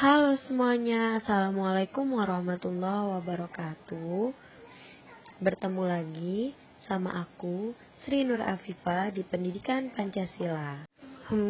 Halo semuanya, Assalamualaikum warahmatullahi wabarakatuh. Bertemu lagi sama aku, Sri Nur Afifah di Pendidikan Pancasila.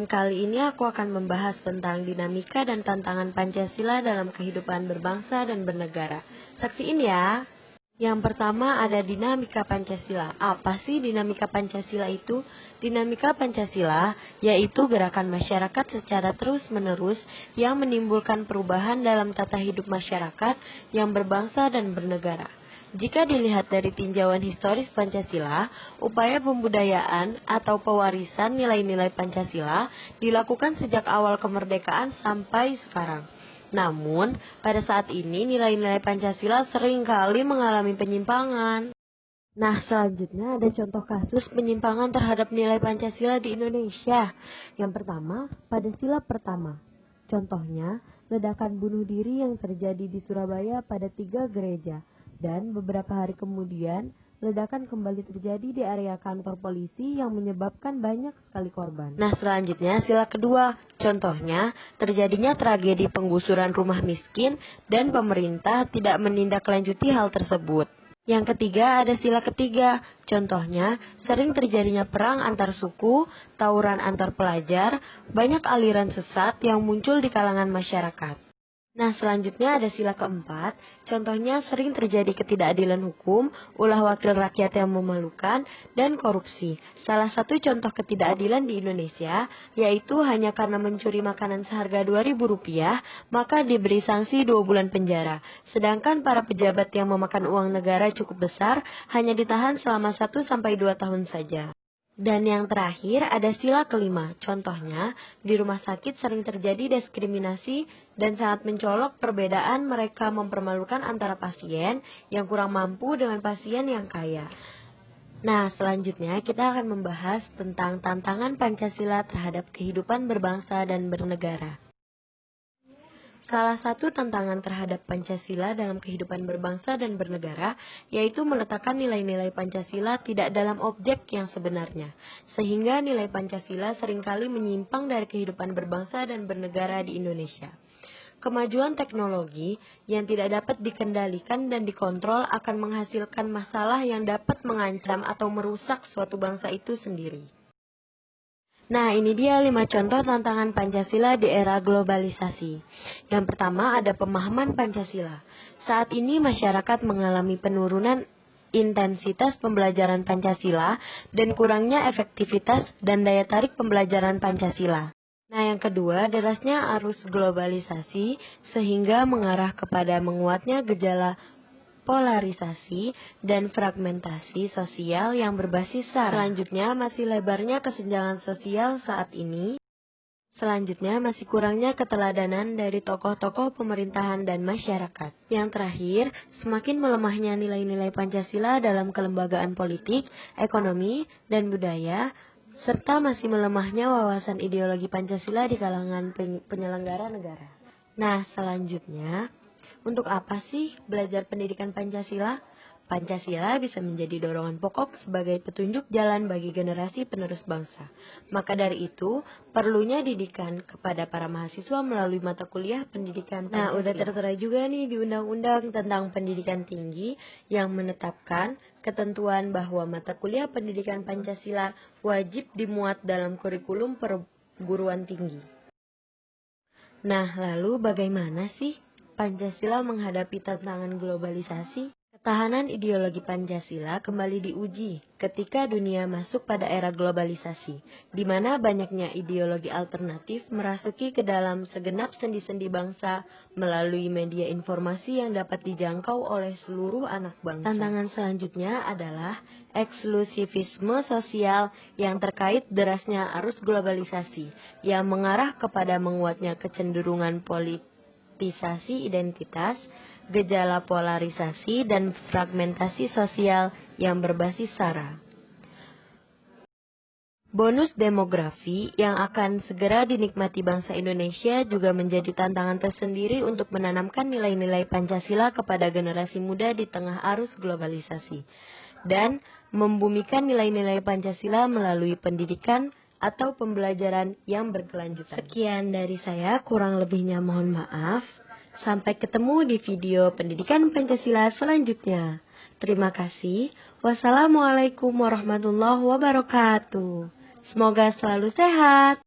Kali ini aku akan membahas tentang dinamika dan tantangan Pancasila dalam kehidupan berbangsa dan bernegara. Saksiin ya. Yang pertama ada dinamika Pancasila. Apa sih dinamika Pancasila itu? Dinamika Pancasila yaitu gerakan masyarakat secara terus-menerus yang menimbulkan perubahan dalam tata hidup masyarakat yang berbangsa dan bernegara. Jika dilihat dari tinjauan historis Pancasila, upaya pembudayaan atau pewarisan nilai-nilai Pancasila dilakukan sejak awal kemerdekaan sampai sekarang. Namun, pada saat ini nilai-nilai Pancasila seringkali mengalami penyimpangan. Nah, selanjutnya ada contoh kasus penyimpangan terhadap nilai Pancasila di Indonesia. Yang pertama, pada sila pertama. Contohnya, ledakan bunuh diri yang terjadi di Surabaya pada 3 gereja. Dan beberapa hari kemudian, ledakan kembali terjadi di area kantor polisi yang menyebabkan banyak sekali korban. Nah, selanjutnya sila kedua. Contohnya, terjadinya tragedi penggusuran rumah miskin dan pemerintah tidak menindaklanjuti hal tersebut. Yang ketiga ada sila ketiga. Contohnya, sering terjadinya perang antar suku, tawuran antar pelajar, banyak aliran sesat yang muncul di kalangan masyarakat. Nah, selanjutnya ada sila keempat. Contohnya sering terjadi ketidakadilan hukum, ulah wakil rakyat yang memalukan, dan korupsi. Salah satu contoh ketidakadilan di Indonesia, yaitu hanya karena mencuri makanan seharga Rp2.000, maka diberi sanksi 2 bulan penjara. Sedangkan para pejabat yang memakan uang negara cukup besar, hanya ditahan selama 1-2 tahun saja. Dan yang terakhir ada sila kelima. Contohnya, di rumah sakit sering terjadi diskriminasi dan sangat mencolok perbedaan mereka mempermalukan antara pasien yang kurang mampu dengan pasien yang kaya. Nah, selanjutnya kita akan membahas tentang tantangan Pancasila terhadap kehidupan berbangsa dan bernegara. Salah satu tantangan terhadap Pancasila dalam kehidupan berbangsa dan bernegara yaitu meletakkan nilai-nilai Pancasila tidak dalam objek yang sebenarnya, sehingga nilai Pancasila seringkali menyimpang dari kehidupan berbangsa dan bernegara di Indonesia. Kemajuan teknologi yang tidak dapat dikendalikan dan dikontrol akan menghasilkan masalah yang dapat mengancam atau merusak suatu bangsa itu sendiri. Nah, ini dia 5 contoh tantangan Pancasila di era globalisasi. Yang pertama ada pemahaman Pancasila. Saat ini masyarakat mengalami penurunan intensitas pembelajaran Pancasila dan kurangnya efektivitas dan daya tarik pembelajaran Pancasila. Nah, yang kedua, derasnya arus globalisasi sehingga mengarah kepada menguatnya gejala polarisasi dan fragmentasi sosial yang berbasis sara. Selanjutnya, masih lebarnya kesenjangan sosial saat ini. Selanjutnya, masih kurangnya keteladanan dari tokoh-tokoh pemerintahan dan masyarakat. Yang terakhir, semakin melemahnya nilai-nilai Pancasila dalam kelembagaan politik, ekonomi, dan budaya, serta masih melemahnya wawasan ideologi Pancasila di kalangan penyelenggara negara. Nah, selanjutnya, untuk apa sih belajar pendidikan Pancasila? Pancasila bisa menjadi dorongan pokok sebagai petunjuk jalan bagi generasi penerus bangsa. Maka dari itu, perlunya didikan kepada para mahasiswa melalui mata kuliah pendidikan Pancasila. Nah, udah tertera juga nih di Undang-Undang tentang Pendidikan Tinggi yang menetapkan ketentuan bahwa mata kuliah pendidikan Pancasila wajib dimuat dalam kurikulum perguruan tinggi. Nah, lalu bagaimana sih Pancasila menghadapi tantangan globalisasi? Ketahanan ideologi Pancasila kembali diuji ketika dunia masuk pada era globalisasi, di mana banyaknya ideologi alternatif merasuki ke dalam segenap sendi-sendi bangsa melalui media informasi yang dapat dijangkau oleh seluruh anak bangsa. Tantangan selanjutnya adalah eksklusivisme sosial yang terkait derasnya arus globalisasi yang mengarah kepada menguatnya kecenderungan politisasi identitas, gejala polarisasi, dan fragmentasi sosial yang berbasis sara. Bonus demografi yang akan segera dinikmati bangsa Indonesia juga menjadi tantangan tersendiri untuk menanamkan nilai-nilai Pancasila kepada generasi muda di tengah arus globalisasi, dan membumikan nilai-nilai Pancasila melalui pendidikan atau pembelajaran yang berkelanjutan. Sekian dari saya, kurang lebihnya mohon maaf. Sampai ketemu di video Pendidikan Pancasila selanjutnya. Terima kasih. Wassalamualaikum warahmatullahi wabarakatuh. Semoga selalu sehat.